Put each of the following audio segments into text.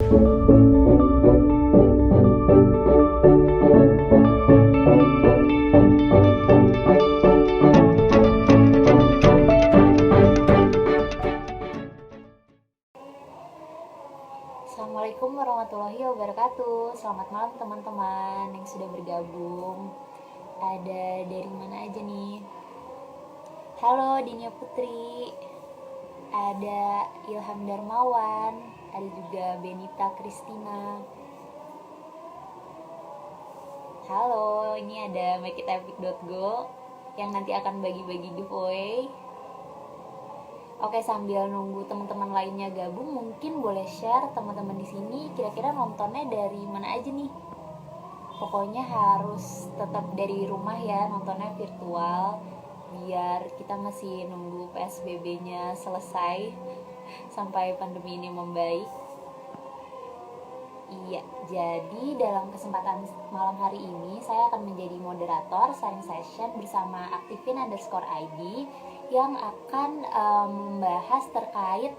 Assalamualaikum warahmatullahi wabarakatuh. Selamat malam teman-teman yang sudah bergabung. Ada dari mana aja nih? Halo Dinia Putri, ada Ilham Darmawan, ada juga Benita Kristina. Halo, ini ada makitepic.go yang nanti akan bagi-bagi giveaway. Oke, sambil nunggu teman-teman lainnya gabung, mungkin boleh share teman-teman di sini kira-kira nontonnya dari mana aja nih. Pokoknya harus tetap dari rumah ya, nontonnya virtual biar kita masih nunggu PSBB-nya selesai sampai pandemi ini membaik. Iya, jadi dalam kesempatan malam hari ini saya akan menjadi moderator sharing session bersama Aktifin_ID yang akan membahas terkait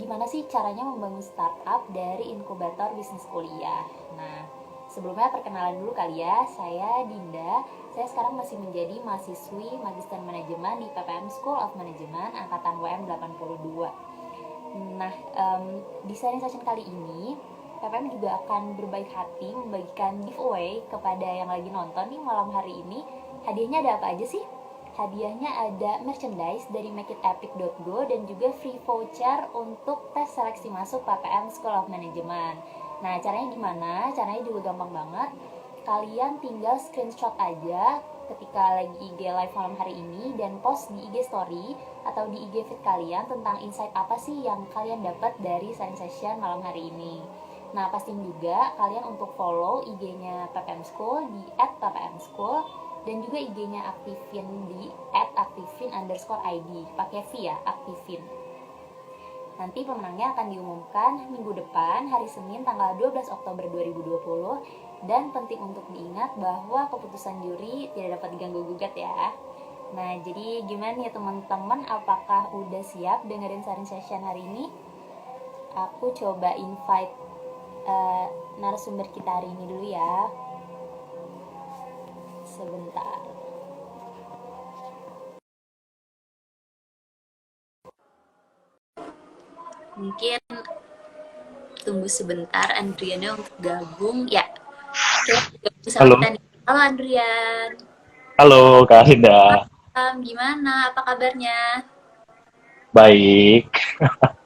gimana sih caranya membangun startup dari inkubator bisnis kuliah. Nah, sebelumnya perkenalan dulu kali ya, saya Dinda. Saya sekarang masih menjadi mahasiswi Magister Manajemen di PPM School of Management angkatan WM 82. Nah, di sharing session kali ini PPM juga akan berbaik hati membagikan giveaway kepada yang lagi nonton nih malam hari ini. Hadiahnya ada apa aja sih? Hadiahnya ada merchandise dari makitepic.go dan juga free voucher untuk tes seleksi masuk PPM School of Management. Nah, caranya gimana? Caranya juga gampang banget. Kalian tinggal screenshot aja ketika lagi IG live malam hari ini dan post di IG story atau di IG feed kalian tentang insight apa sih yang kalian dapat dari sharing session malam hari ini. Nah, pastiin juga kalian untuk follow IG-nya PPM School di @ppmschool dan juga IG-nya Aktifin di @aktifin_id, pakai V ya, Aktifin. Nanti pemenangnya akan diumumkan minggu depan, hari Senin tanggal 12 Oktober 2020. Dan penting untuk diingat bahwa keputusan juri tidak dapat diganggu-gugat ya. Nah, jadi gimana nih teman-teman, apakah udah siap dengerin sharing session hari ini? Aku coba invite narasumber kita hari ini dulu ya. Sebentar. Mungkin tunggu sebentar Andriana untuk gabung ya. Oke, gabung sama Halo, kita nih. Halo Andrian. halo Kak Hinda. Gimana? Apa kabarnya? Baik.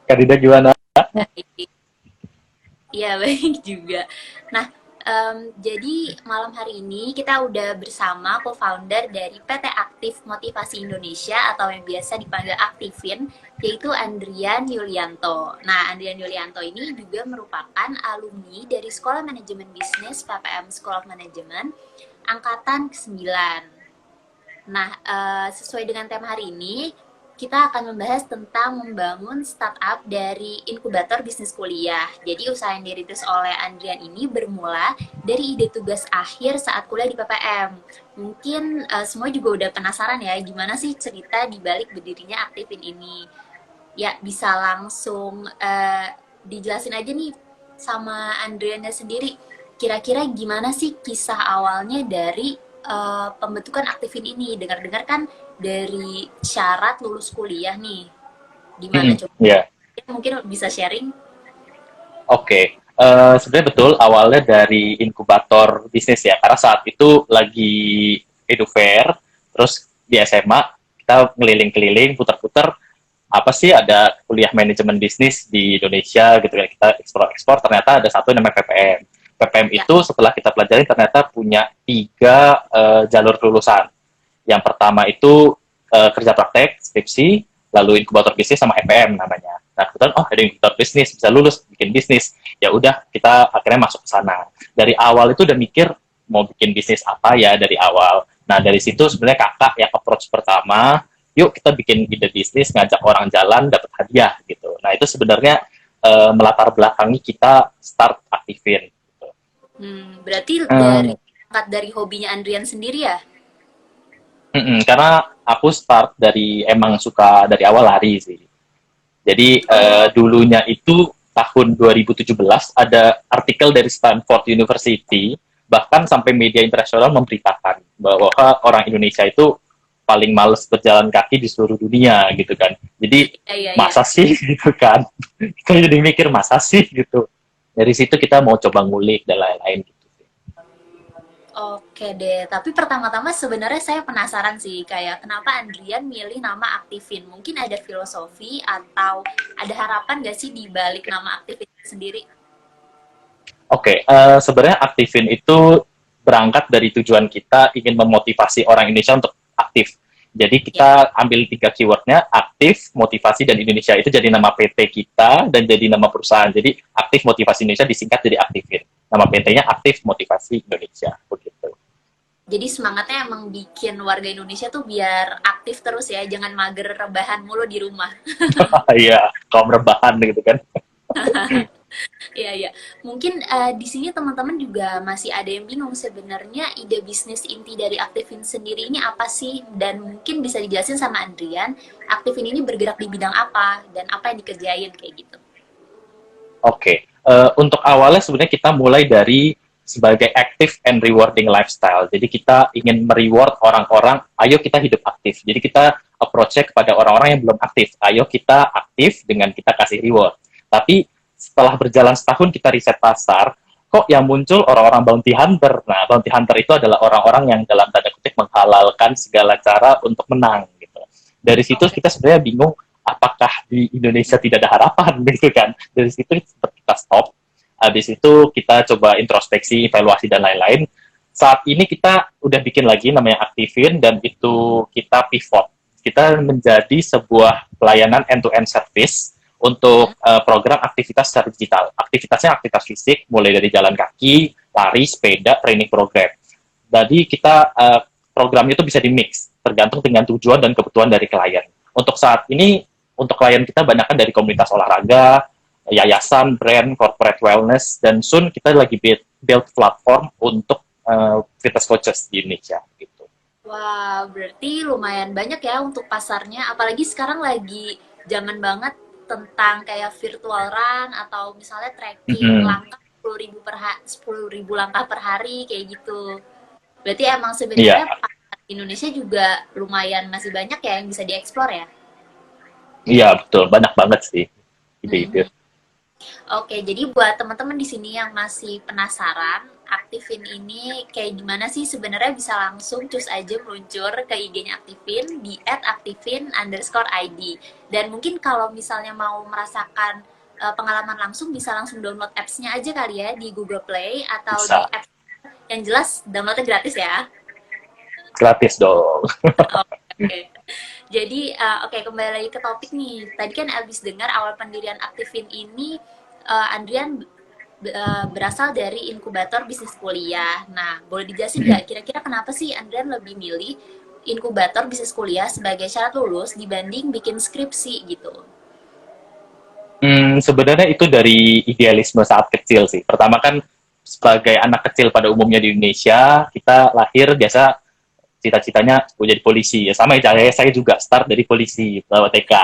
Kak Hinda gimana? Baik. Iya, baik juga. Nah, jadi malam hari ini kita udah bersama co-founder dari PT Aktif Motivasi Indonesia atau yang biasa dipanggil Aktifin, yaitu Andrian Yulianto. Nah, Andrian Yulianto ini juga merupakan alumni dari Sekolah Manajemen Bisnis PPM School of Management angkatan ke-9. Nah, sesuai dengan tema hari ini, kita akan membahas tentang membangun startup dari inkubator bisnis kuliah. Jadi usaha yang dirintis oleh Andrian ini bermula dari ide tugas akhir saat kuliah di PPM. Mungkin semua juga udah penasaran ya, gimana sih cerita di balik berdirinya Aktifin ini. Ya, bisa langsung dijelasin aja nih sama Andriannya sendiri. Kira-kira gimana sih kisah awalnya dari pembentukan Aktifin ini? Dengar-dengar kan dari syarat lulus kuliah nih, gimana coba? Ya, Mungkin bisa sharing. oke. Sebenarnya betul awalnya dari inkubator bisnis ya, karena saat itu lagi edu-fair, terus di SMA kita ngeliling-keliling, putar-putar, apa sih ada kuliah manajemen bisnis di Indonesia gitu ya, kita ekspor-ekspor, ternyata ada satu namanya PPM. PPM Ya. itu setelah kita pelajari ternyata punya tiga jalur lulusan. Yang pertama itu kerja praktek, skripsi, lalu inkubator bisnis sama EPM namanya. Nah, kebetulan ada inkubator bisnis, bisa lulus bikin bisnis. Ya udah, kita akhirnya masuk ke sana. Dari awal itu udah mikir mau bikin bisnis apa ya dari awal. Nah, dari situ sebenarnya kakak yang approach pertama, yuk kita bikin ide bisnis, ngajak orang jalan, dapat hadiah gitu. Nah, itu sebenarnya melatar belakangi kita start Aktifin. Gitu. Berarti Hmm. dari hobinya Andrian sendiri ya? Karena aku emang suka dari awal lari sih. Jadi Oh, dulunya itu tahun 2017 ada artikel dari Stanford University, bahkan sampai media internasional memberitakan bahwa orang Indonesia itu paling males berjalan kaki di seluruh dunia gitu kan. Jadi Iya, iya, iya. masa sih gitu kan. Kita jadi mikir masa sih gitu. Dari situ kita mau coba ngulik dan lain-lain gitu. Oke deh, tapi pertama-tama sebenarnya saya penasaran sih, kayak kenapa Andrian milih nama Aktifin? Mungkin ada filosofi atau ada harapan nggak sih di balik nama Aktifin sendiri? Oke, sebenarnya Aktifin itu berangkat dari tujuan kita ingin memotivasi orang Indonesia untuk aktif. Jadi Ya, kita ambil 3 keywordnya, aktif, motivasi, dan Indonesia. Itu jadi nama PT kita dan jadi nama perusahaan. Jadi aktif motivasi Indonesia disingkat jadi Aktifin. Nama PT-nya aktif motivasi Indonesia. Begitu. jadi semangatnya emang bikin warga Indonesia tuh biar aktif terus ya, jangan mager rebahan mulu di rumah. Iya, kaum rebahan gitu kan. Iya, iya. Mungkin di sini teman-teman juga masih ada yang bingung sebenarnya ide bisnis inti dari Aktifin sendiri ini apa sih? Dan mungkin bisa dijelasin sama Andrian, Aktifin ini bergerak di bidang apa dan apa yang dikerjain kayak gitu. Oke, untuk awalnya sebenarnya kita mulai dari sebagai active and rewarding lifestyle. Jadi kita ingin mereward orang-orang, ayo kita hidup aktif. Jadi kita approach-nya kepada orang-orang yang belum aktif. Ayo kita aktif dengan kita kasih reward. Tapi setelah berjalan setahun kita riset pasar, kok yang muncul orang-orang bounty hunter. Nah, bounty hunter itu adalah orang-orang yang dalam tanda kutip menghalalkan segala cara untuk menang gitu. Dari situ Oke. kita sebenarnya bingung apakah di Indonesia tidak ada harapan gitu kan. Dari situ kita stop. Habis itu kita coba introspeksi, evaluasi dan lain-lain. Saat ini kita udah bikin lagi namanya Aktifin dan itu kita pivot. Kita menjadi sebuah pelayanan end-to-end service untuk program aktivitas secara digital. Aktivitasnya aktivitas fisik, mulai dari jalan kaki, lari, sepeda, training program. Jadi kita programnya itu bisa di-mix, tergantung dengan tujuan dan kebutuhan dari klien. Untuk saat ini, untuk klien kita banyakkan dari komunitas olahraga, yayasan, brand, corporate wellness, dan soon kita lagi build platform untuk fitness coaches di Indonesia. Gitu. Wah, berarti lumayan banyak ya untuk pasarnya. Apalagi sekarang lagi zaman banget tentang kayak virtual run atau misalnya tracking Mm-hmm. langkah 10.000 langkah per hari kayak gitu. Berarti emang Iya, sebenarnya pasar Indonesia juga lumayan masih banyak ya yang bisa dieksplor ya. iya betul, banyak banget sih ide-ide. Mhm. Oke, jadi buat teman-teman di sini yang masih penasaran, Aktifin ini kayak gimana sih sebenarnya bisa langsung cus aja meluncur ke IG-nya Aktifin di @aktifin_id. Dan mungkin kalau misalnya mau merasakan pengalaman langsung bisa langsung download apps-nya aja kali ya di Google Play atau di Bisa, App yang jelas downloadnya gratis ya. gratis dong. Oke. Jadi, oke kembali lagi ke topik nih. Tadi kan abis dengar awal pendirian Aktifin ini, Andrian berasal dari inkubator bisnis kuliah. Nah, boleh dijelasin nggak kira-kira kenapa sih Andrian lebih milih inkubator bisnis kuliah sebagai syarat lulus dibanding bikin skripsi gitu? Sebenarnya itu dari idealisme saat kecil sih. Pertama kan sebagai anak kecil pada umumnya di Indonesia, kita lahir biasa cita-citanya mau jadi polisi. Ya sama ya, saya juga start dari polisi lewat TK.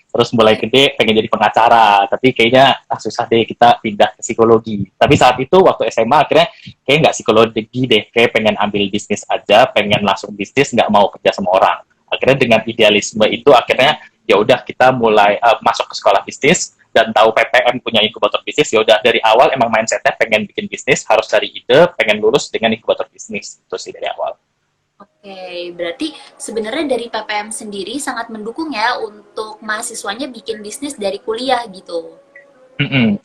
Terus mulai gede pengen jadi pengacara, tapi kayaknya susah deh kita pindah ke psikologi. Tapi saat itu waktu SMA akhirnya kayak nggak psikologi deh, kayak pengen ambil bisnis aja, pengen langsung bisnis, nggak mau kerja sama orang. Akhirnya dengan idealisme itu akhirnya ya udah kita mulai masuk ke sekolah bisnis dan tahu PPM punya inkubator bisnis, ya udah dari awal emang mindsetnya pengen bikin bisnis, harus cari ide, pengen lulus dengan inkubator bisnis. Itu sih dari awal. Oke, berarti sebenarnya dari PPM sendiri sangat mendukung ya untuk mahasiswanya bikin bisnis dari kuliah gitu.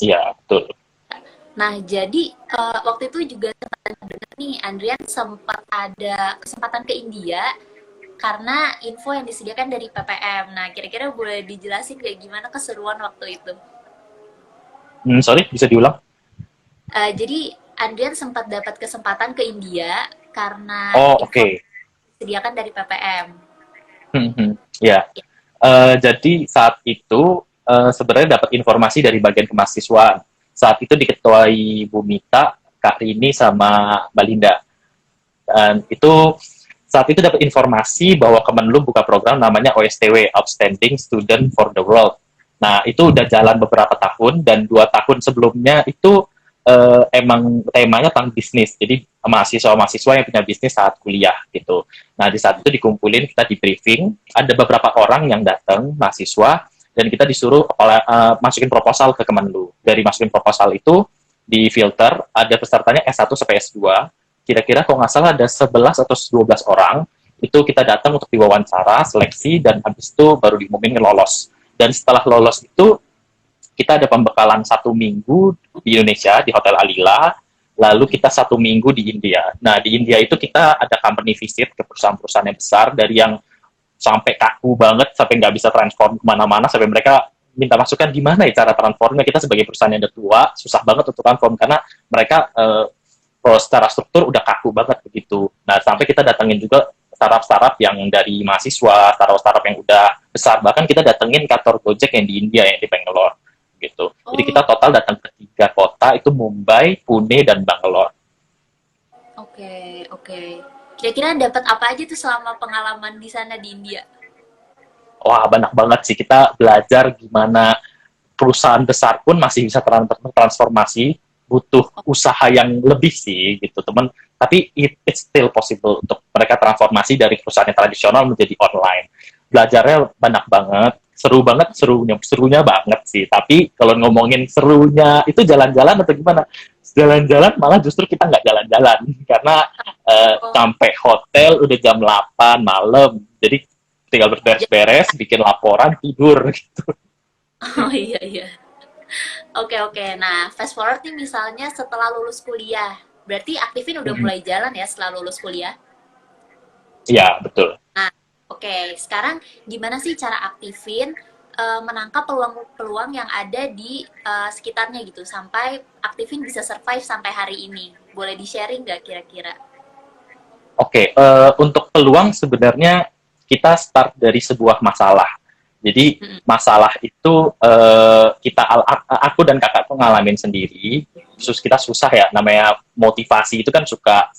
Iya, betul. Nah, jadi waktu itu juga sempat dengar nih, Andrian sempat ada kesempatan ke India karena info yang disediakan dari PPM. Nah, kira-kira boleh dijelasin kayak gimana keseruan waktu itu? Sorry, bisa diulang? Jadi, Andrian sempat dapat kesempatan ke India karena Oh, oke. info disediakan dari PPM. Ya, jadi saat itu sebenarnya dapat informasi dari bagian kemahasiswaan. Saat itu diketuai Bu Mita, Kak Rini, sama Mbak Linda. Dan itu saat itu dapat informasi bahwa Kemenlu buka program namanya OSTW, Outstanding Student for the World. Nah, itu udah jalan beberapa tahun, dan 2 tahun sebelumnya itu emang temanya tentang bisnis. Jadi mahasiswa-mahasiswa yang punya bisnis saat kuliah gitu. Nah, di saat itu dikumpulin, kita di briefing, ada beberapa orang yang datang, mahasiswa, dan kita disuruh masukin proposal ke Kemenlu. Dari masukin proposal itu, di filter, ada pesertanya S1 sampai S2, kira-kira kalau nggak salah ada 11 atau 12 orang, itu kita datang untuk diwawancara, seleksi, dan habis itu baru diumumin lolos. Dan setelah lolos itu, kita ada pembekalan 1 minggu di Indonesia, di Hotel Alila, lalu kita 1 minggu di India. Nah, di India itu kita ada company visit ke perusahaan-perusahaan yang besar, dari yang sampai kaku banget, sampai nggak bisa transform kemana-mana, sampai mereka minta masukan gimana ya cara transformnya. Kita sebagai perusahaan yang udah tua, susah banget untuk transform, karena mereka secara struktur udah kaku banget begitu. Nah, sampai kita datengin juga startup-startup yang dari mahasiswa, startup-startup yang udah besar, bahkan kita datengin kantor Gojek yang di India, yang di Bangalore gitu. Jadi kita total datang ke 3 kota, itu Mumbai, Pune, dan Bangalore. Oke, oke. Kira-kira dapat apa aja tuh selama pengalaman di sana di India? Wah, banyak banget sih, kita belajar gimana perusahaan besar pun masih bisa transformasi, butuh usaha yang lebih sih gitu teman, tapi it's still possible untuk mereka transformasi dari perusahaan yang tradisional menjadi online. Belajarnya banyak banget, seru banget, serunya banget sih. Tapi kalau ngomongin serunya itu jalan-jalan atau gimana, jalan-jalan malah justru kita nggak jalan-jalan karena Oh, sampai hotel udah jam 8 malam, jadi tinggal berberes-beres, bikin laporan, tidur gitu. oh iya iya. Oke oke. Nah, fast forward nih misalnya setelah lulus kuliah. Berarti Aktifin udah mulai jalan ya setelah lulus kuliah. Iya, betul. Nah, oke. Sekarang gimana sih cara Aktifin menangkap peluang-peluang yang ada di sekitarnya gitu sampai Aktifin bisa survive sampai hari ini? Boleh di-sharing nggak kira-kira? Oke, untuk peluang sebenarnya kita start dari sebuah masalah. Jadi Mm-mm. masalah itu aku dan kakakku ngalamin sendiri. Terus kita susah ya, namanya motivasi itu kan suka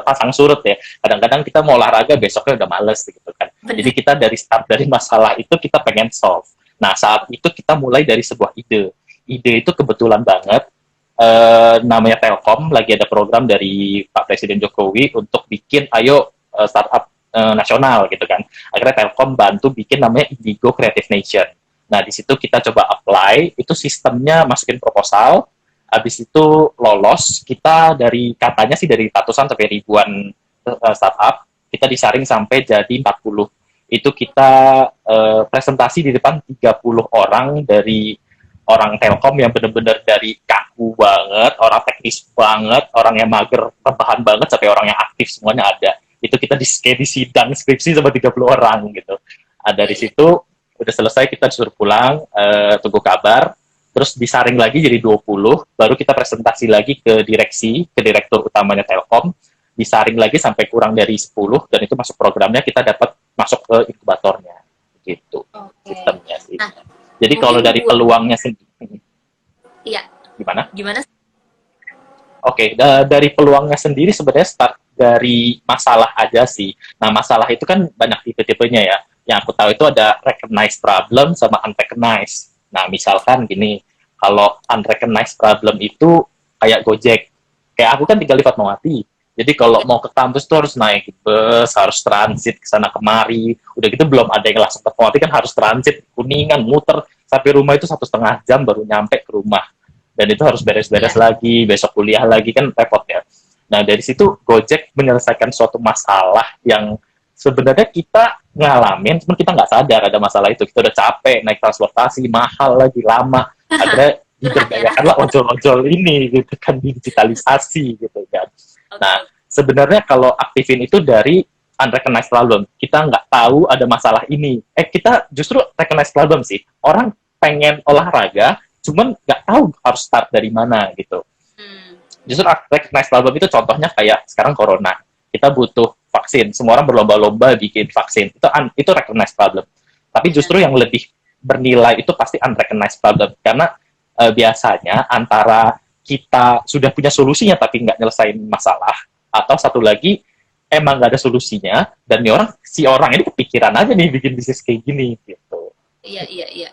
pasang surut ya. Kadang-kadang kita mau olahraga besoknya udah males gitu kan. Jadi Bener. kita dari start dari masalah itu kita pengen solve. Nah, saat itu kita mulai dari sebuah ide. Ide itu kebetulan banget, namanya Telkom, lagi ada program dari Pak Presiden Jokowi untuk bikin ayo startup nasional gitu kan. Akhirnya Telkom bantu bikin namanya Indigo Creative Nation. Nah, di situ kita coba apply, itu sistemnya masukin proposal, habis itu lolos, kita dari katanya sih dari ratusan sampai ribuan startup, kita disaring sampai jadi 40. Itu kita presentasi di depan 30 orang, dari orang Telkom yang benar-benar dari kaku banget, orang teknis banget, orang yang mager rebahan banget, sampai orang yang aktif semuanya ada. Itu kita di sidang skripsi sama 30 orang gitu. Iya Dari iya. situ udah selesai, kita disuruh pulang, tunggu kabar, terus disaring lagi jadi 20, baru kita presentasi lagi ke direksi, ke direktur utamanya Telkom, disaring lagi sampai kurang dari 10, dan itu masuk programnya, kita dapat masuk ke inkubatornya gitu Oke. sistemnya sih. Nah, Jadi kalau mungkin dari buat peluangnya sendiri, iya, gimana? gimana? Oke, dari peluangnya sendiri sebenarnya start dari masalah aja sih. Nah, masalah itu kan banyak tipe-tipenya ya. Yang aku tahu itu ada recognized problem sama unrecognized. Nah, misalkan gini, kalau unrecognized problem itu kayak Gojek. Kayak aku kan tinggal di Fatmawati. Jadi kalau Ya, mau ke kampus tuh harus naik bus, harus transit ke sana kemari. Udah gitu belum ada yang langsung ke Fatmawati, kan harus transit Kuningan, muter sampai rumah itu 1,5 jam baru nyampe ke rumah, dan itu harus beres-beres iya. lagi, besok kuliah lagi, kan repot ya. Nah, dari situ Gojek menyelesaikan suatu masalah yang sebenarnya kita ngalamin, cuma kita nggak sadar ada masalah itu. Kita udah capek naik transportasi, mahal lagi, lama. Akhirnya Curhat ya. diberdayakanlah ojol-ojol ini, gitu kan, digitalisasi gitu kan. Oke, Nah, oke. sebenarnya kalau aktifin itu dari unrecognized problem. Kita nggak tahu ada masalah ini. Kita justru recognize problem sih. Orang pengen olahraga, cuman nggak tahu harus start dari mana gitu. Hmm, Justru recognize problem itu contohnya kayak sekarang corona. Kita butuh vaksin, semua orang berlomba-lomba bikin vaksin. Itu recognize problem. Tapi benar. justru yang lebih bernilai itu pasti unrecognized problem, karena biasanya antara kita sudah punya solusinya tapi nggak nyelesain masalah, atau satu lagi emang nggak ada solusinya, dan si orang ini kepikiran aja nih bikin bisnis kayak gini gitu. Iya, iya, iya.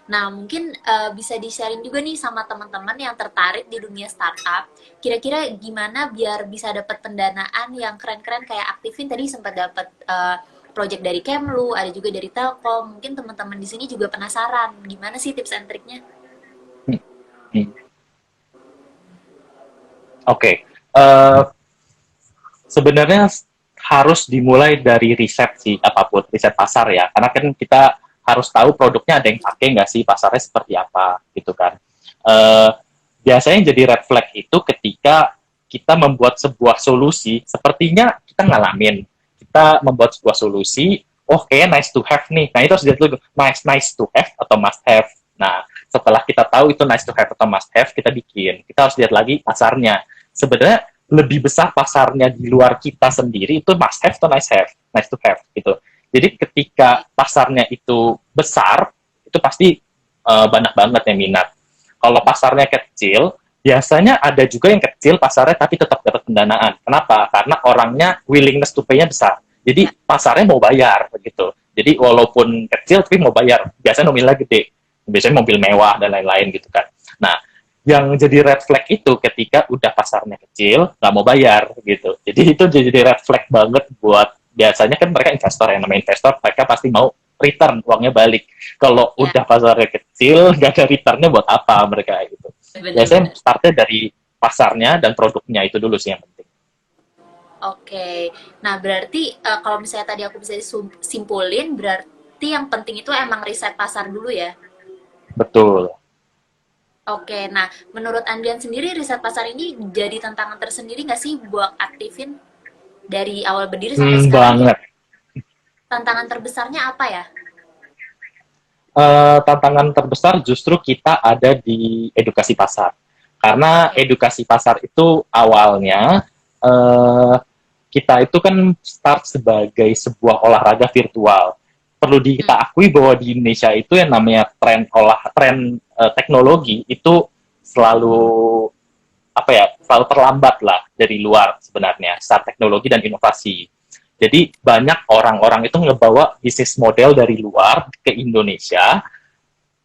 Nah, mungkin bisa di-sharing juga nih sama teman-teman yang tertarik di dunia startup. Kira-kira gimana biar bisa dapat pendanaan yang keren-keren kayak Aktifin tadi sempat dapat project dari Kemlu, ada juga dari Telkom. Mungkin teman-teman di sini juga penasaran gimana sih tips and triknya? Hmm, hmm. Oke, Eh, sebenarnya harus dimulai dari riset sih, apapun riset pasar ya, karena kan kita harus tahu produknya ada yang pakai nggak sih, pasarnya seperti apa gitu kan. Eh, Biasanya jadi red flag itu ketika kita membuat sebuah solusi, sepertinya kita ngalamin, kita membuat sebuah solusi, oh kayak nice to have nih, nah itu harus dilihat dulu, nice to have atau must have. Nah, setelah kita tahu itu nice to have atau must have, kita harus lihat lagi pasarnya. Sebenarnya lebih besar pasarnya di luar kita sendiri itu must have atau nice to have gitu. Jadi ketika pasarnya itu besar, itu pasti banyak banget yang minat. Kalau pasarnya kecil, biasanya ada juga yang kecil pasarnya tapi tetap dapat pendanaan. Kenapa? Karena orangnya willingness to pay-nya besar. Jadi Ya, pasarnya mau bayar begitu. Jadi walaupun kecil tapi mau bayar. Biasanya nominalnya gede. Biasanya mobil mewah dan lain-lain gitu kan. Nah, yang jadi red flag itu ketika udah pasarnya kecil nggak mau bayar gitu. Jadi itu jadi red flag banget buat, biasanya kan mereka investor, yang namanya investor mereka pasti mau return, uangnya balik. Kalau ya, udah pasarnya kecil nggak ada returnnya, buat apa mereka gitu. Biasanya bener-bener. startnya dari pasarnya dan produknya itu dulu sih yang penting. Oke, nah berarti kalau misalnya tadi aku bisa simpulin, berarti yang penting itu emang riset pasar dulu ya? Betul. Oke, nah menurut Andrian sendiri riset pasar ini jadi tantangan tersendiri nggak sih buat Aktifin dari awal berdiri sampai sekarang nih? Banget. Tantangan terbesarnya apa ya? Tantangan terbesar justru kita ada di edukasi pasar. Karena Oke. edukasi pasar itu awalnya uh, kita itu kan start sebagai sebuah olahraga virtual. Perlu Hmm, kita akui bahwa di Indonesia itu yang namanya tren teknologi itu selalu selalu terlambat lah dari luar sebenarnya, saat teknologi dan inovasi. Jadi banyak orang-orang itu ngebawa bisnis model dari luar ke Indonesia,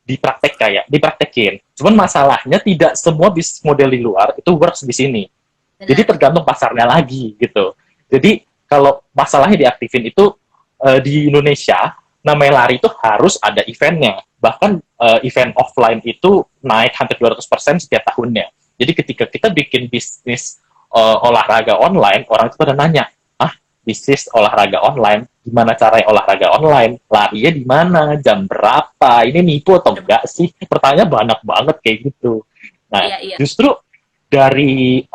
dipraktekin. Cuman masalahnya tidak semua bisnis model di luar itu works di sini. Jadi benar. tergantung pasarnya lagi gitu. Jadi kalau masalahnya diaktifin itu, di Indonesia namanya lari itu harus ada eventnya. Bahkan event offline itu naik hampir 200% setiap tahunnya. Jadi ketika kita bikin bisnis olahraga online, orang itu pada nanya, ah, bisnis olahraga online, gimana caranya olahraga online? Larinya di mana? Jam berapa? Ini nipu atau enggak sih? Pertanyaan banyak banget kayak gitu. Nah, Iya, iya. justru dari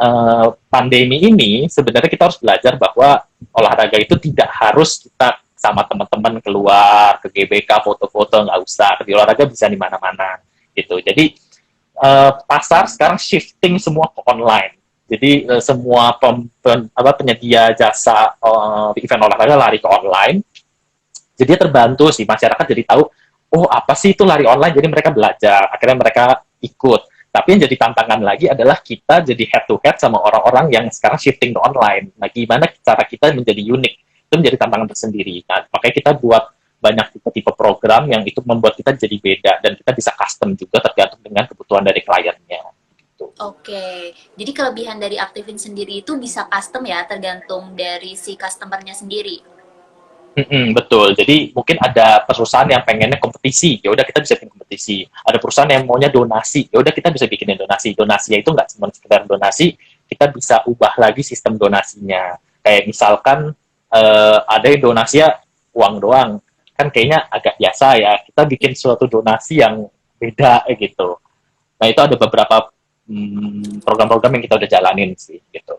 pandemi ini sebenarnya kita harus belajar bahwa olahraga itu tidak harus kita sama teman-teman keluar ke GBK foto-foto, nggak usah, di olahraga bisa di mana-mana gitu. Jadi pasar sekarang shifting semua ke online. Jadi semua penyedia jasa event olahraga lari ke online. Jadi terbantu sih, masyarakat jadi tahu, oh apa sih itu lari online, jadi mereka belajar, akhirnya mereka ikut. Tapi yang jadi tantangan lagi adalah kita jadi head to head sama orang-orang yang sekarang shifting ke online. Nah, gimana cara kita menjadi unik? Itu menjadi tantangan tersendiri. Nah, makanya kita buat banyak tipe-tipe program yang itu membuat kita jadi beda, dan kita bisa custom juga tergantung dengan kebutuhan dari kliennya. Gitu. Oke, jadi kelebihan dari Aktifin sendiri itu bisa custom ya, tergantung dari si customernya sendiri. Betul. Jadi mungkin ada perusahaan yang pengennya kompetisi, ya udah kita bisa bikin kompetisi. Ada perusahaan yang maunya donasi, ya udah kita bisa bikinin donasi. Donasinya itu nggak cuma sekedar donasi, kita bisa ubah lagi sistem donasinya. Kayak misalkan ada yang donasinya uang doang, kan kayaknya agak biasa ya. Kita bikin suatu donasi yang beda gitu. Nah itu ada beberapa program-program yang kita udah jalanin sih gitu.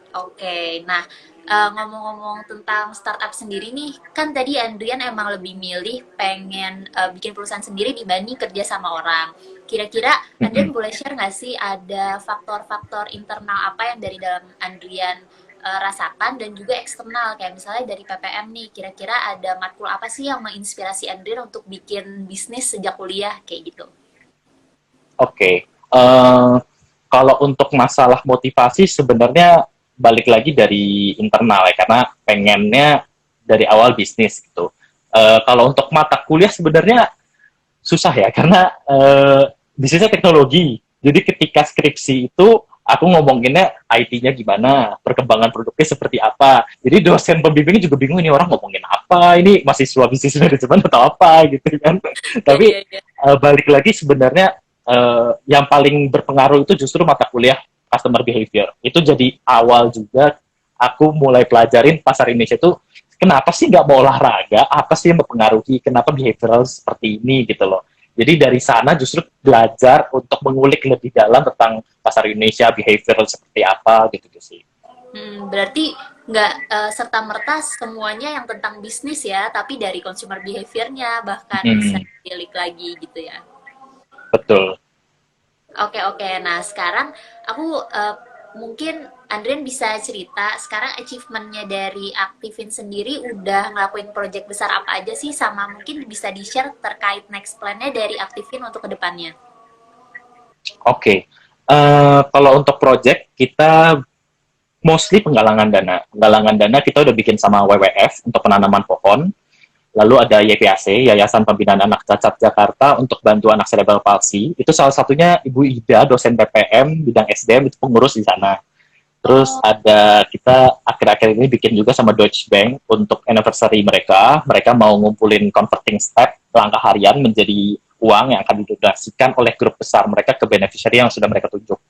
Oke, nah ngomong-ngomong tentang startup sendiri nih, kan tadi Andrian emang lebih milih pengen bikin perusahaan sendiri dibanding kerja sama orang. Kira-kira Andrian boleh share nggak sih ada faktor-faktor internal apa yang dari dalam Andrian rasakan dan juga eksternal kayak misalnya dari PPM nih, kira-kira ada matkul apa sih yang menginspirasi Andrian untuk bikin bisnis sejak kuliah kayak gitu? Oke, kalau untuk masalah motivasi sebenarnya balik lagi dari internal ya, karena pengennya dari awal bisnis gitu. Kalau untuk mata kuliah sebenarnya susah ya, karena bisnisnya teknologi. Jadi ketika skripsi itu aku ngomonginnya IT-nya gimana, perkembangan produknya seperti apa. Jadi dosen pembimbingnya juga bingung, ini orang ngomongin apa, ini mahasiswa bisnis manajemen atau apa gitu kan. Iya, Tapi iya, iya. balik lagi sebenarnya yang paling berpengaruh itu justru mata kuliah customer behavior. Itu jadi awal juga aku mulai pelajarin pasar Indonesia itu kenapa sih nggak mau olahraga, apa sih yang mempengaruhi, kenapa behavioral seperti ini gitu loh. Jadi dari sana justru belajar untuk mengulik lebih dalam tentang pasar Indonesia, behavioral seperti apa gitu sih. Berarti nggak serta-merta semuanya yang tentang bisnis ya, tapi dari consumer behavior-nya bahkan bisa Hmm, dilihat lagi gitu ya. betul. Oke, oke. Nah, sekarang aku mungkin Andrian bisa cerita sekarang achievement-nya dari Aktifin sendiri udah ngelakuin project besar apa aja sih, sama mungkin bisa di-share terkait next plan-nya dari Aktifin untuk kedepannya. Oke. Kalau untuk project kita mostly penggalangan dana. Penggalangan dana kita udah bikin sama WWF untuk penanaman pohon. Lalu ada YPAC, Yayasan Pembinaan Anak Cacat Jakarta untuk bantu anak cerebral palsy. Itu salah satunya Ibu Ida, dosen PPM bidang SDM, itu pengurus di sana. Terus Oh, ada kita akhir-akhir ini bikin juga sama Deutsche Bank untuk anniversary mereka. Mereka mau ngumpulin converting step langkah harian menjadi uang yang akan didonasikan oleh grup besar mereka ke beneficiary yang sudah mereka tunjuk.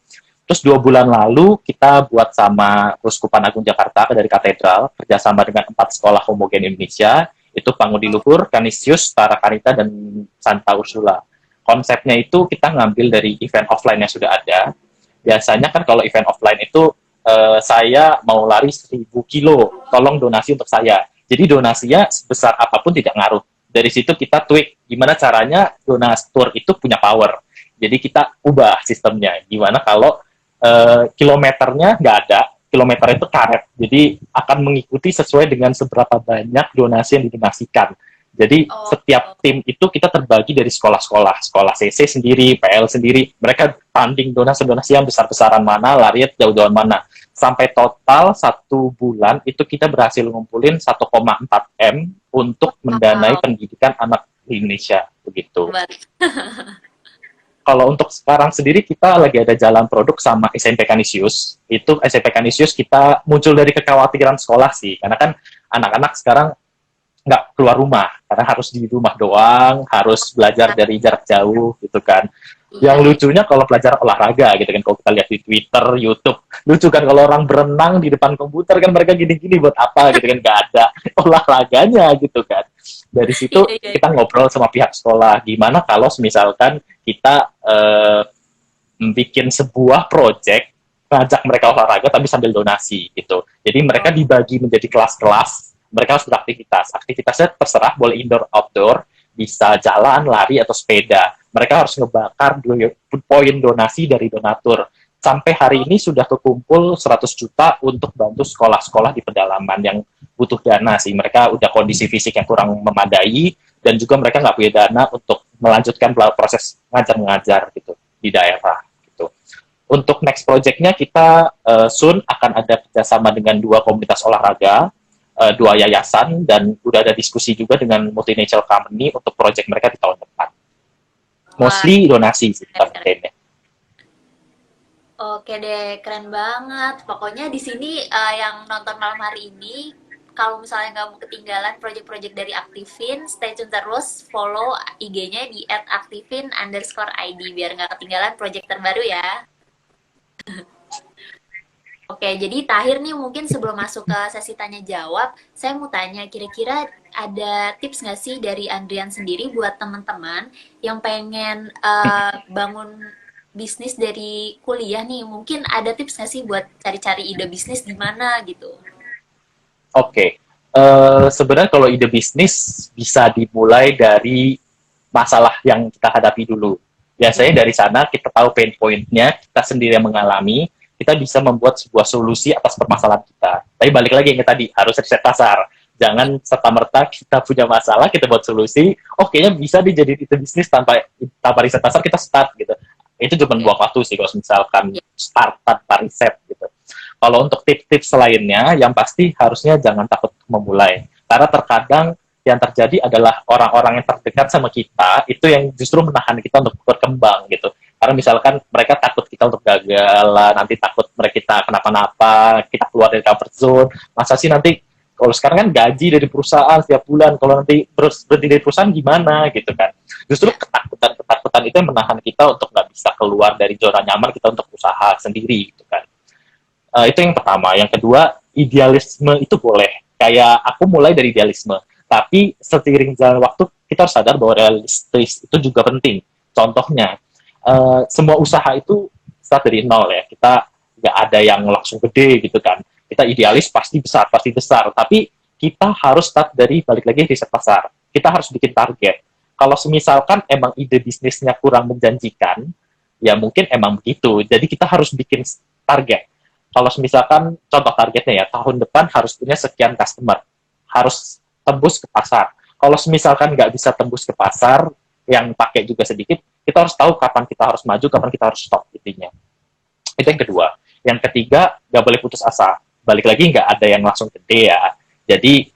Terus 2 bulan lalu kita buat sama Uskupan Agung Jakarta dari Katedral kerjasama dengan 4 sekolah homogen Indonesia, itu Pangudi Luhur, Kanisius, Tara Kanita, dan Santa Ursula. Konsepnya itu kita ngambil dari event offline yang sudah ada. Biasanya kan kalau event offline itu saya mau lari 1.000 kilo, tolong donasi untuk saya. Jadi donasinya sebesar apapun tidak ngaruh. Dari situ kita tweak gimana caranya donatur itu punya power. Jadi kita ubah sistemnya. Gimana kalau kilometernya nggak ada, kilometer itu karet. Jadi akan mengikuti sesuai dengan seberapa banyak donasi yang didonasikan. Jadi oh, setiap oh. tim itu kita terbagi dari sekolah-sekolah, sekolah CC sendiri, PL sendiri. Mereka tanding donasi-donasi yang besar-besaran mana, lari jauh-jauhan mana. Sampai total 1 bulan itu kita berhasil ngumpulin 1,4 M untuk mendanai Wow, pendidikan anak di Indonesia begitu. hebat. Kalau untuk sekarang sendiri kita lagi ada jalan produk sama SMP Kanisius. Itu SMP Kanisius kita muncul dari kekhawatiran sekolah sih, karena kan anak-anak sekarang nggak keluar rumah karena harus di rumah doang, harus belajar dari jarak jauh gitu kan. Iya, Yang iya. lucunya kalau pelajar olahraga gitu kan, kalau kita lihat di Twitter, YouTube, lucu kan kalau orang berenang di depan komputer kan mereka gini-gini buat apa gitu kan, nggak ada olahraganya gitu kan. Dari situ Iya, iya, kita ngobrol sama pihah sekolah, gimana kalau misalkan kita bikin sebuah project ngajak mereka olahraga tapi sambil donasi gitu. Jadi mereka oh, dibagi menjadi kelas-kelas, mereka harus beraktivitas. Aktivitasnya terserah, boleh indoor, outdoor, bisa jalan, lari, atau sepeda. Mereka harus ngebakar poin donasi dari donatur. Sampai hari oh, ini sudah kekumpul 100 juta untuk bantu sekolah-sekolah di pedalaman yang butuh dana sih. Mereka udah kondisi fisik yang kurang memadai, dan juga mereka nggak punya dana untuk melanjutkan proses ngajar-ngajar gitu di daerah gitu. Untuk next project-nya kita soon akan ada kerjasama dengan 2 komunitas olahraga, 2 yayasan, dan udah ada diskusi juga dengan multinational company untuk project mereka di tahun depan. wah, Mostly donasi sih keren, keren. campaign-nya. Oke deh, keren banget. Pokoknya di sini yang nonton malam hari ini, kalau misalnya nggak mau ketinggalan project-project dari Aktifin, stay tune terus, follow IG-nya di @aktifin_id biar nggak ketinggalan project terbaru ya. Oke, jadi Tahir nih mungkin sebelum masuk ke sesi tanya jawab, saya mau tanya kira-kira ada tips nggak sih dari Andrian sendiri buat teman-teman yang pengen bangun bisnis dari kuliah nih, mungkin ada tips nggak sih buat cari-cari ide bisnis di mana gitu? Oke, sebenarnya kalau ide bisnis bisa dimulai dari masalah yang kita hadapi dulu. Hmm. Biasanya dari sana kita tahu pain point-nya, kita sendiri yang mengalami, kita bisa membuat sebuah solusi atas permasalahan kita. Tapi balik lagi yang tadi, harus riset pasar. Jangan serta-merta kita punya masalah, kita buat solusi, oh kayaknya bisa dijadiin ide bisnis tanpa riset pasar, kita start gitu. Itu cuma Oke. buang waktu sih kalau misalkan Ya. start tanpa riset gitu. Kalau untuk tips-tips lainnya, yang pasti harusnya jangan takut memulai. Karena terkadang yang terjadi adalah orang-orang yang terdekat sama kita itu yang justru menahan kita untuk berkembang gitu. Karena misalkan mereka takut kita untuk gagal, nanti takut mereka kita kenapa-napa, kita keluar dari comfort zone. Masa sih nanti kalau sekarang kan gaji dari perusahaan setiap bulan, kalau nanti terus berhenti dari perusahaan gimana gitu kan. Justru ketakutan-ketakutan itu yang menahan kita untuk nggak bisa keluar dari zona nyaman kita untuk usaha sendiri gitu kan. Itu yang pertama. Yang kedua, idealisme itu boleh. Kayak aku mulai dari idealisme. Tapi seiring jalan waktu, kita harus sadar bahwa realistis itu juga penting. Contohnya, semua usaha itu start dari nol ya. Kita nggak ada yang langsung gede gitu kan. Kita idealis pasti besar, pasti besar. Tapi kita harus start dari balik lagi riset pasar. Kita harus bikin target. Kalau misalkan emang ide bisnisnya kurang menjanjikan, ya mungkin emang begitu. Jadi kita harus bikin target. Kalau misalkan contoh targetnya ya, tahun depan harus punya sekian customer. Harus tembus ke pasar. Kalau misalkan nggak bisa tembus ke pasar, yang pakai juga sedikit, kita harus tahu kapan kita harus maju, kapan kita harus stop intinya. Itu yang kedua. Yang ketiga, nggak boleh putus asa. Balik lagi, nggak ada yang langsung gede ya. Jadi,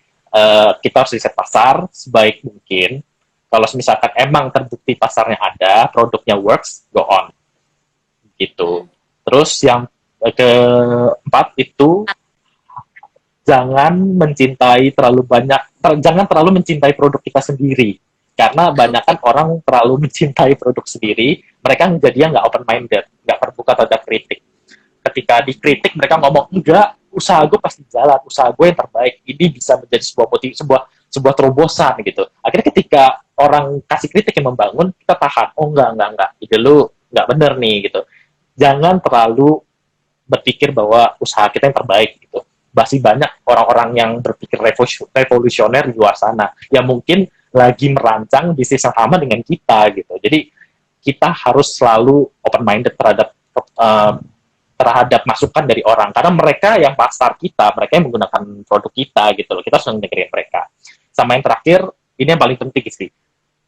kita harus riset pasar sebaik mungkin. Kalau misalkan emang terbukti pasarnya ada, produknya works, go on. Gitu. Terus yang keempat itu, jangan mencintai terlalu banyak, jangan terlalu mencintai produk kita sendiri. Karena banyak kan orang terlalu mencintai produk sendiri, mereka jadinya nggak open minded, nggak terbuka terhadap kritik. Ketika dikritik mereka ngomong enggak, usaha gue pasti jalan, usaha gue yang terbaik, ini bisa menjadi sebuah motivasi, sebuah terobosan gitu. Akhirnya ketika orang kasih kritik yang membangun, kita tahan, oh enggak, ide lu nggak bener nih gitu. Jangan terlalu berpikir bahwa usaha kita yang terbaik gitu. Masih banyak orang-orang yang berpikir revolusioner di luar sana yang mungkin lagi merancang bisnis yang sama dengan kita gitu. Jadi kita harus selalu open minded terhadap masukan dari orang, karena mereka yang pasar kita, mereka yang menggunakan produk kita gitu loh. Kita harus dengerin mereka. Sama yang terakhir, ini yang paling penting sih,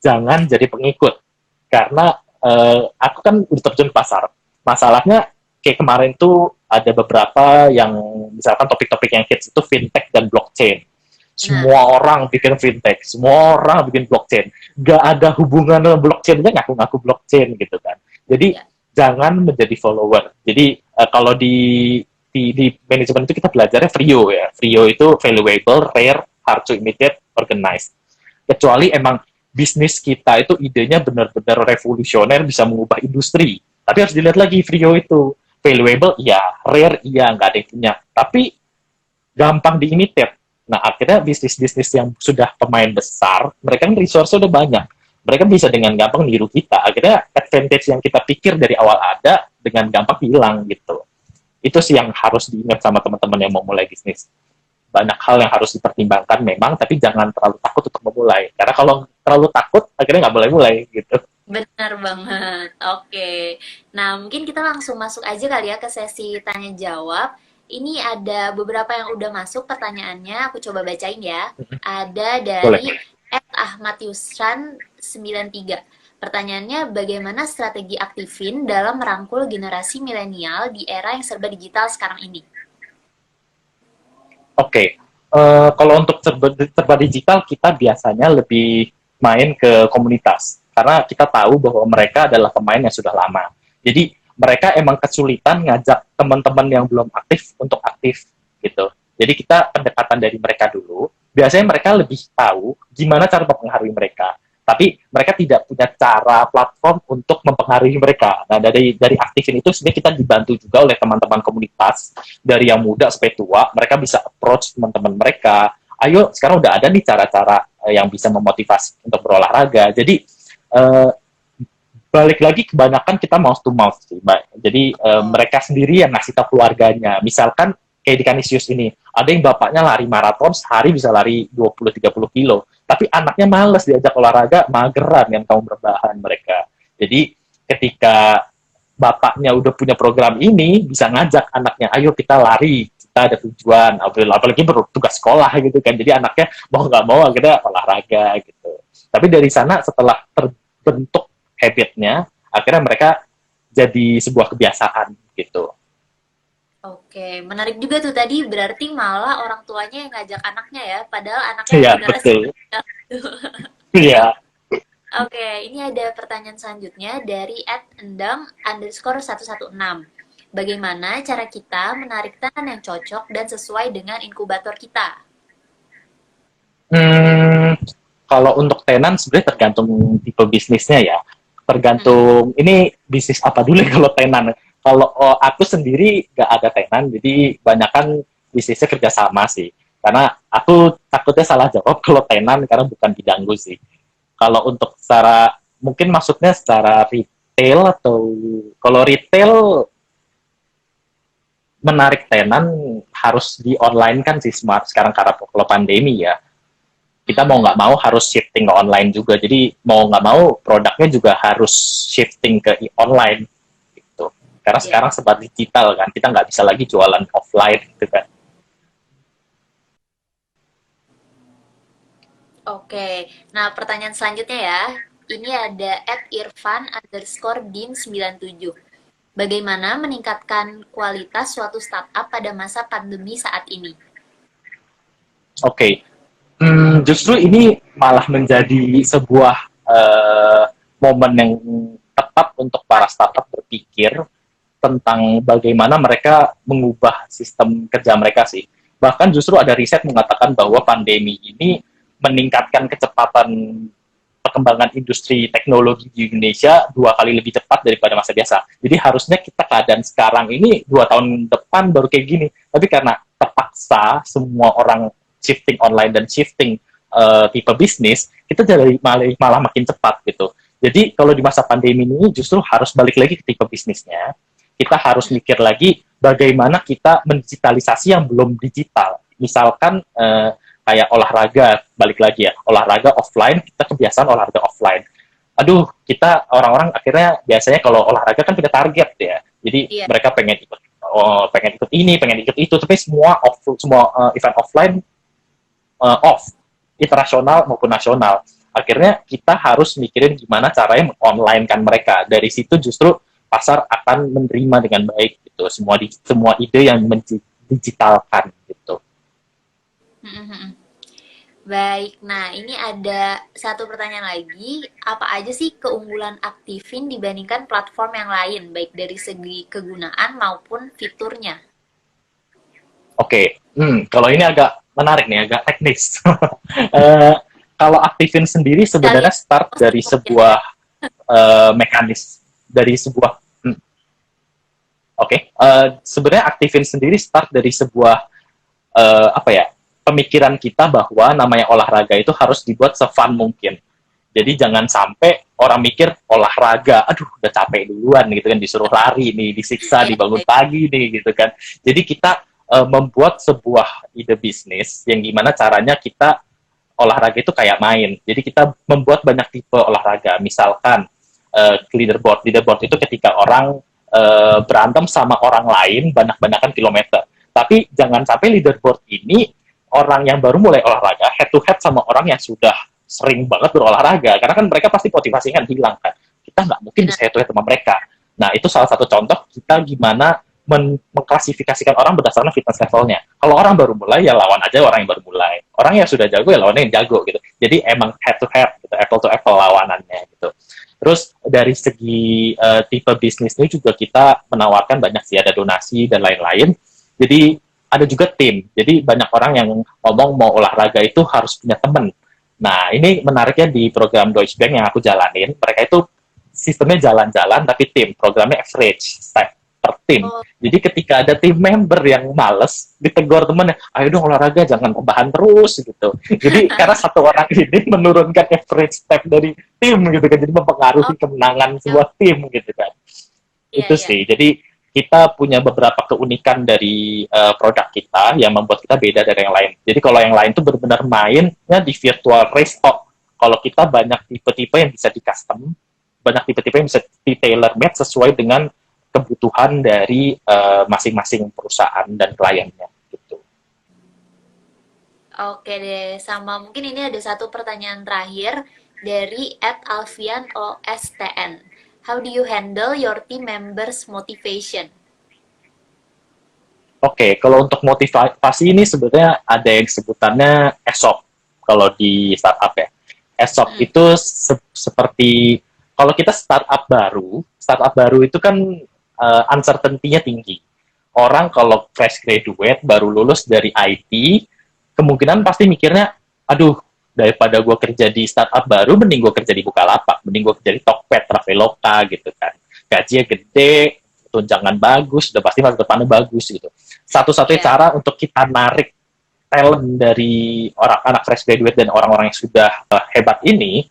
jangan jadi pengikut. Karena aku kan udah terjun ke pasar. Masalahnya kayak kemarin tuh ada beberapa yang misalkan topik-topik yang hits itu fintech dan blockchain. Semua orang bikin fintech, semua orang bikin blockchain. Gak ada hubungan dengan blockchain-nya, ngaku-ngaku blockchain gitu kan. Jadi jangan menjadi follower. Jadi kalau di manajemen itu kita belajarnya FRIO ya. FRIO itu valuable, rare, hard to imitate, organized. Kecuali emang bisnis kita itu idenya benar-benar revolusioner, bisa mengubah industri. Tapi harus dilihat lagi FRIO itu. Valuable, iya. Rare, iya. Nggak ada yang punya. Tapi gampang di-imitate. Nah, akhirnya bisnis-bisnis yang sudah pemain besar, mereka kan resource udah banyak. Mereka bisa dengan gampang niru kita. Akhirnya advantage yang kita pikir dari awal ada, dengan gampang hilang gitu. Itu sih yang harus diingat sama teman-teman yang mau mulai bisnis. Banyak hal yang harus dipertimbangkan memang, tapi jangan terlalu takut untuk memulai. Karena kalau terlalu takut, akhirnya nggak boleh mulai gitu. Benar banget. Oke. Nah, mungkin kita langsung masuk aja kali ya ke sesi tanya jawab. Ini ada beberapa yang udah masuk pertanyaannya, aku coba bacain ya. Ada Boleh. dari Ahmad Yusran 93. Pertanyaannya, bagaimana strategi Aktifin dalam merangkul generasi milenial di era yang serba digital sekarang ini? Oke. Kalau untuk serba digital, kita biasanya lebih main ke komunitas. Karena kita tahu bahwa mereka adalah pemain yang sudah lama. Jadi mereka emang kesulitan ngajak teman-teman yang belum aktif untuk aktif gitu. Jadi kita pendekatan dari mereka dulu. Biasanya mereka lebih tahu gimana cara mempengaruhi mereka. Tapi mereka tidak punya cara platform untuk mempengaruhi mereka. Nah, dari aktifin itu sebenarnya kita dibantu juga oleh teman-teman komunitas dari yang muda sampai tua. Mereka bisa approach teman-teman mereka. Ayo, sekarang udah ada nih cara-cara yang bisa memotivasi untuk berolahraga. Jadi balik lagi kebanyakan kita mouth to mouth sih, Mbak. Jadi mereka sendiri yang ngasih tahu keluarganya. Misalkan kayak di Kanisius ini, ada yang bapaknya lari maraton sehari bisa lari 20-30 kilo. Tapi anaknya males diajak olahraga, mageran yang tahu berbahan mereka. Jadi ketika bapaknya udah punya program ini, bisa ngajak anaknya, ayo kita lari, kita ada tujuan, apalagi bertugas sekolah gitu kan. Jadi anaknya mau nggak mau akhirnya olahraga gitu. Tapi dari sana setelah terbentuk habitnya, akhirnya mereka jadi sebuah kebiasaan gitu. Oke, menarik juga tuh tadi berarti malah orang tuanya yang ngajak anaknya ya, padahal anaknya Iya, generasi betul. Iya. Oke, ini ada pertanyaan selanjutnya dari @endang_116. Bagaimana cara kita menarik tenan yang cocok dan sesuai dengan inkubator kita? Hmm, kalau untuk tenan sebenarnya tergantung tipe bisnisnya ya. Mm-mm. Tergantung ini bisnis apa dulu ya kalau tenan. Kalau aku sendiri nggak ada tenan, jadi banyakan bisnisnya kerjasama sih. Karena aku takutnya salah jawab kalau tenan karena bukan bidangku sih. Kalau untuk secara mungkin maksudnya secara retail atau kalau retail menarik tenan harus di online kan sih smart sekarang karena kalau pandemi ya kita mau nggak Mhm. mau harus shifting ke online juga. Jadi mau nggak mau produknya juga harus shifting ke online gitu. Karena Ya, sekarang sebab digital kan, kita nggak bisa lagi jualan offline gitu kan. oke. Nah, pertanyaan selanjutnya ya. Ini ada @irfan_din97. Bagaimana meningkatkan kualitas suatu startup pada masa pandemi saat ini? Oke, okay. Justru ini malah menjadi sebuah momen yang tepat untuk para startup berpikir tentang bagaimana mereka mengubah sistem kerja mereka sih. Bahkan justru ada riset mengatakan bahwa pandemi ini meningkatkan kecepatan perkembangan industri teknologi di Indonesia 2 kali lebih cepat daripada masa biasa. Jadi harusnya kita keadaan sekarang ini 2 tahun depan baru kayak gini. Tapi karena terpaksa semua orang shifting online dan shifting tipe bisnis, kita jadi malah makin cepat gitu. Jadi kalau di masa pandemi ini justru harus balik lagi ke tipe bisnisnya. Kita harus mikir lagi bagaimana kita mendigitalisasi yang belum digital. Misalkan kayak olahraga, balik lagi ya, olahraga offline, kita kebiasaan olahraga offline. Aduh, kita orang-orang akhirnya biasanya kalau olahraga kan punya target ya. Jadi Iya. mereka pengen ikut ini, pengen ikut itu, tapi semua event offline off, internasional maupun nasional. Akhirnya kita harus mikirin gimana caranya online kan mereka. Dari situ justru pasar akan menerima dengan baik gitu. Semua ide yang mendigitalkan gitu. Mhm. Baik, nah ini ada satu pertanyaan lagi. Apa aja sih keunggulan Aktifin dibandingkan platform yang lain, baik dari segi kegunaan maupun fiturnya? Oke, kalau ini agak menarik nih, agak teknis. uh, kalau Activin sendiri sebenarnya Sekalian start dari posting mungkin ya. sebuah mekanis, dari sebuah, oke, sebenarnya Activin sendiri start dari sebuah apa ya, pemikiran kita bahwa namanya olahraga itu harus dibuat se-fun mungkin. Jadi jangan sampai orang mikir olahraga, aduh udah capek duluan gitu kan, disuruh lari nih, disiksa, Ya, dibangun ya. pagi nih gitu kan. Jadi kita membuat sebuah ide bisnis yang gimana caranya kita olahraga itu kayak main. Jadi kita membuat banyak tipe olahraga. Misalkan leaderboard. Leaderboard itu ketika orang berantem sama orang lain banyak-banyakan kilometer. Tapi jangan sampai leaderboard ini orang yang baru mulai olahraga head to head sama orang yang sudah sering banget berolahraga. Karena kan mereka pasti motivasinya kan hilang kan. Kita nggak mungkin Benar. bisa head to head sama mereka. Nah, itu salah satu contoh kita gimana mengklasifikasikan orang berdasarkan fitness levelnya. Kalau orang baru mulai, ya lawan aja orang yang baru mulai. Orang yang sudah jago, ya lawannya yang jago gitu. Jadi emang head to head, gitu, apple to apple lawanannya gitu. Terus dari segi tipe bisnisnya juga kita menawarkan banyak sih, ada donasi dan lain-lain. Jadi ada juga tim. Jadi banyak orang yang ngomong mau olahraga itu harus punya teman. Nah, ini menariknya di program Deutsche Bank yang aku jalanin, mereka itu sistemnya jalan-jalan tapi tim, programnya average step per tim. Oh, Jadi ketika ada tim member yang males, ditegur temennya, ayo dong olahraga, jangan rebahan terus gitu. Jadi karena satu orang ini menurunkan average step dari tim gitu kan, jadi oh, mempengaruhi kemenangan ya. sebuah tim gitu kan. Iya, Itu iya. sih. Jadi kita punya beberapa keunikan dari produk kita yang membuat kita beda dari yang lain. Jadi kalau yang lain tuh benar-benar mainnya di virtual race talk. Kalau kita banyak tipe-tipe yang bisa di custom, banyak tipe-tipe yang bisa di tailor made sesuai dengan kebutuhan dari masing-masing perusahaan dan kliennya gitu. Oke deh, sama mungkin ini ada satu pertanyaan terakhir dari @alfianostn. How do you handle your team members' motivation? Oke, kalau untuk motivasi ini sebenarnya ada yang sebutannya ESOP kalau di startup ya. ESOP Mm. itu seperti kalau kita startup baru itu kan uncertainty-nya tinggi. Orang kalau fresh graduate baru lulus dari IT, kemungkinan pasti mikirnya, aduh, daripada gue kerja di startup baru, mending gue kerja di Bukalapak, mending gue kerja di Tokped, Traveloka gitu kan. Gajinya gede, tunjangan bagus, udah pasti masa depannya bagus gitu. Satu-satunya Iya. cara untuk kita narik talent dari orang anak fresh graduate dan orang-orang yang sudah hebat ini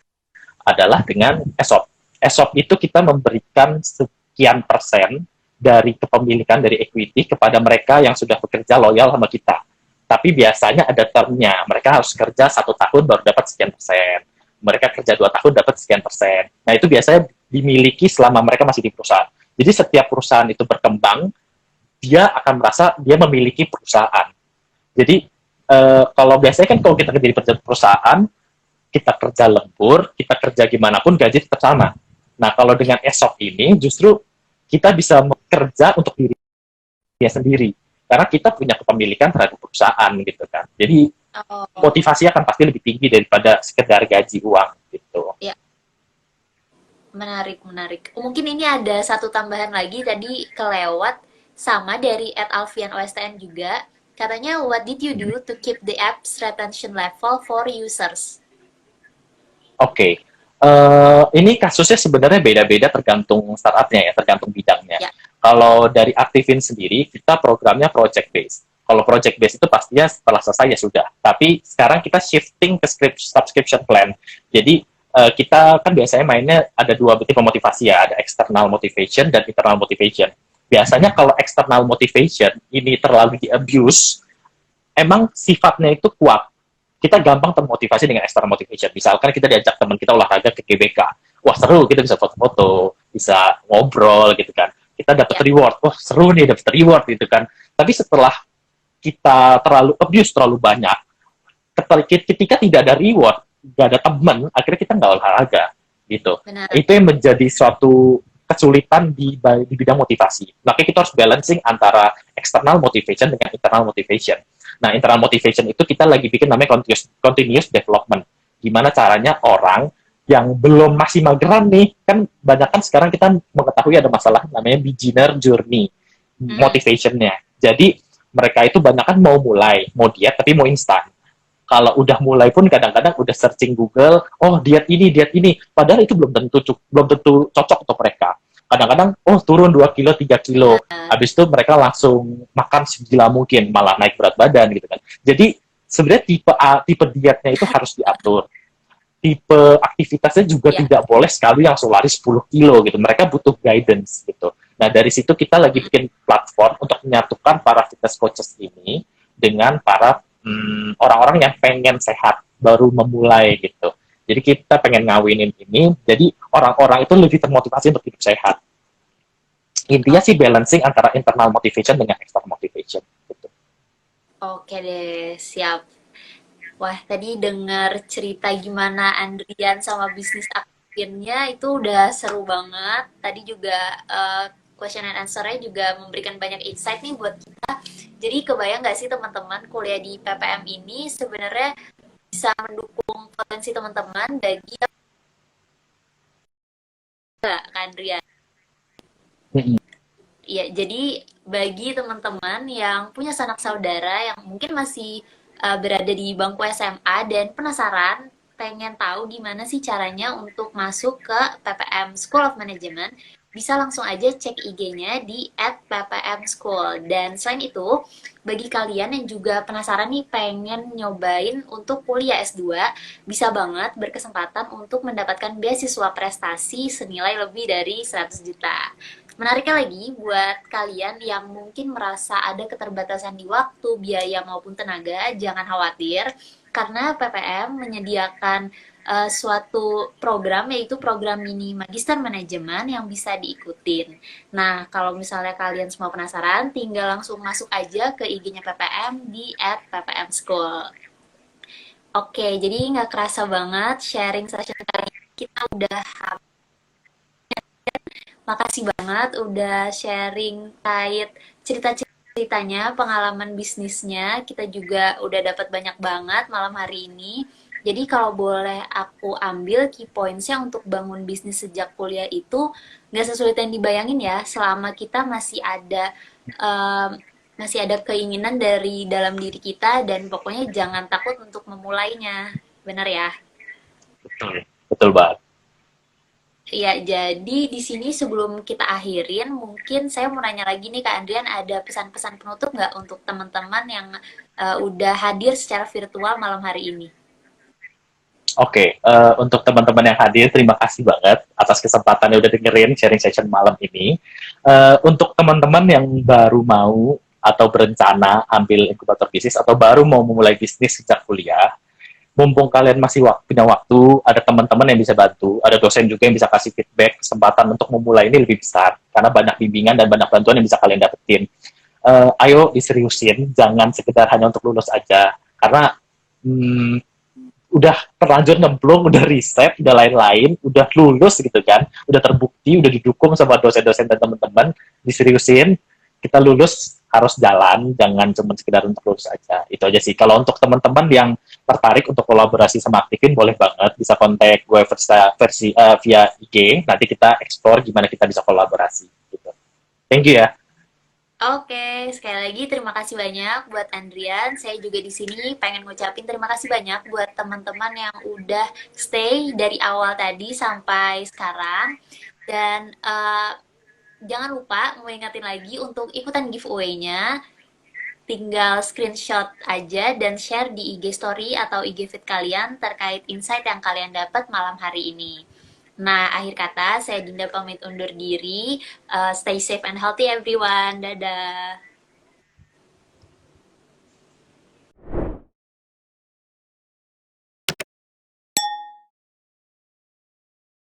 adalah dengan ESOP. ESOP itu kita memberikan sekian persen dari kepemilikan dari equity kepada mereka yang sudah bekerja loyal sama kita. Tapi biasanya ada termnya, mereka harus kerja 1 tahun baru dapat sekian persen. Mereka kerja 2 tahun dapat sekian persen. Nah itu biasanya dimiliki selama mereka masih di perusahaan. Jadi setiap perusahaan itu berkembang, dia akan merasa dia memiliki perusahaan. Jadi kalau biasanya kan kalau kita kerja di perusahaan, kita kerja lembur, kita kerja gimana pun gaji tetap sama. Nah, kalau dengan ESOP ini justru kita bisa bekerja untuk diri dia sendiri. Karena kita punya kepemilikan terhadap perusahaan gitu kan. Jadi Oh, motivasi akan pasti lebih tinggi daripada sekedar gaji uang gitu. ya, menarik, menarik. Mungkin ini ada satu tambahan lagi tadi kelewat sama dari Alfian OSTN juga. Katanya, what did you do to keep the app's retention level for users? Oke, ini kasusnya sebenarnya beda-beda tergantung startupnya ya, tergantung bidangnya. Ya. Kalau dari Activin sendiri, kita programnya project based. Kalau project based itu pastinya setelah selesai ya sudah. Tapi sekarang kita shifting ke subscription plan. Jadi kita kan biasanya mainnya ada dua tipe motivasi ya, ada external motivation dan internal motivation. Biasanya kalau external motivation ini terlalu di abuse, emang sifatnya itu kuat, kita gampang termotivasi dengan external motivation. Misalkan kita diajak teman kita olahraga ke GBK, wah seru, kita bisa foto-foto, bisa ngobrol gitu kan. Kita dapat Ya. reward, wah seru nih dapat reward gitu kan. Tapi setelah kita terlalu abuse terlalu banyak, ketika tidak ada reward, nggak ada teman, akhirnya kita nggak olahraga gitu. Benar. Itu yang menjadi suatu kesulitan di bidang motivasi. Makanya kita harus balancing antara external motivation dengan internal motivation. Nah, internal motivation itu kita lagi bikin namanya continuous development. Gimana caranya orang yang belum masih mageran nih, kan banyak kan sekarang kita mengetahui ada masalah namanya beginner journey Hmm. motivationnya. Jadi mereka itu banyak kan mau mulai, mau diet tapi mau instan. Kalau udah mulai pun kadang-kadang udah searching Google, oh diet ini, padahal itu belum tentu cocok untuk mereka. Kadang-kadang oh turun 2 kilo, 3 kilo. Benar. Habis itu mereka langsung makan segila mungkin, malah naik berat badan gitu kan. Jadi sebenarnya tipe dietnya itu harus diatur. Tipe aktivitasnya juga Ya. tidak boleh sekali langsung lari 10 kilo gitu. Mereka butuh guidance gitu. Nah, dari situ kita lagi bikin platform untuk menyatukan para fitness coaches ini dengan para orang-orang yang pengen sehat baru memulai gitu. Jadi kita pengen ngawinin ini, jadi orang-orang itu lebih termotivasi untuk hidup sehat. Intinya sih balancing antara internal motivation dengan external motivation. Gitu. Oke deh, siap. Wah, tadi dengar cerita gimana Andrian sama bisnis aktifnya itu udah seru banget. Tadi juga question and answer-nya juga memberikan banyak insight nih buat kita. Jadi kebayang nggak sih teman-teman kuliah di PPM ini sebenarnya bisa mendukung potensi teman-teman bagi Kak Andrian? Mm-mm. Ya, jadi bagi teman-teman yang punya sanak saudara yang mungkin masih berada di bangku SMA dan penasaran pengen tahu gimana sih caranya untuk masuk ke PPM School of Management, bisa langsung aja cek IG-nya di @ppmschool. Dan selain itu, bagi kalian yang juga penasaran nih pengen nyobain untuk kuliah S2, bisa banget berkesempatan untuk mendapatkan beasiswa prestasi senilai lebih dari 100 juta. Menariknya lagi, buat kalian yang mungkin merasa ada keterbatasan di waktu, biaya, maupun tenaga, jangan khawatir, karena PPM menyediakan suatu program, yaitu program mini Magister Manajemen yang bisa diikutin. Nah, kalau misalnya kalian semua penasaran, tinggal langsung masuk aja ke IG-nya PPM di @ppmschool. Oke, jadi nggak kerasa banget sharing session kali ini kita udah. Makasih banget udah sharing kait cerita-ceritanya, pengalaman bisnisnya. Kita juga udah dapat banyak banget malam hari ini. Jadi kalau boleh aku ambil key points-nya untuk bangun bisnis sejak kuliah itu nggak sesulit yang dibayangin ya, selama kita em, masih ada keinginan dari dalam diri kita dan pokoknya jangan takut untuk memulainya. Benar ya? Betul. Betul banget. Iya, jadi di sini sebelum kita akhirin, mungkin saya mau nanya lagi nih Kak Andrian, ada pesan-pesan penutup nggak untuk teman-teman yang udah hadir secara virtual malam hari ini? Oke, untuk teman-teman yang hadir, terima kasih banget atas kesempatannya udah dengerin sharing session malam ini. Untuk teman-teman yang baru mau atau berencana ambil inkubator bisnis atau baru mau memulai bisnis sejak kuliah, mumpung kalian masih punya waktu, ada teman-teman yang bisa bantu, ada dosen juga yang bisa kasih feedback, kesempatan untuk memulai ini lebih besar, karena banyak bimbingan dan banyak bantuan yang bisa kalian dapetin. Ayo diseriusin, jangan sekedar hanya untuk lulus aja, karena hmm, udah terlanjur nyemplung, udah riset, udah lain-lain, udah lulus gitu kan, udah terbukti, udah didukung sama dosen-dosen dan teman-teman, diseriusin, kita lulus harus jalan, jangan cuma sekedar untuk lulus aja. Itu aja sih. Kalau untuk teman-teman yang tertarik untuk kolaborasi sama Aktifin, boleh banget bisa kontak gue via IG, nanti kita explore gimana kita bisa kolaborasi. Gitu. Thank you ya. Oke, sekali lagi terima kasih banyak buat Andrian. Saya juga di sini pengen ngucapin terima kasih banyak buat teman-teman yang udah stay dari awal tadi sampai sekarang. Dan jangan lupa mau ingatin lagi untuk ikutan giveaway-nya. Tinggal screenshot aja dan share di IG story atau IG feed kalian terkait insight yang kalian dapat malam hari ini. Nah, akhir kata, saya Dinda pamit undur diri. Stay safe and healthy everyone. Dadah.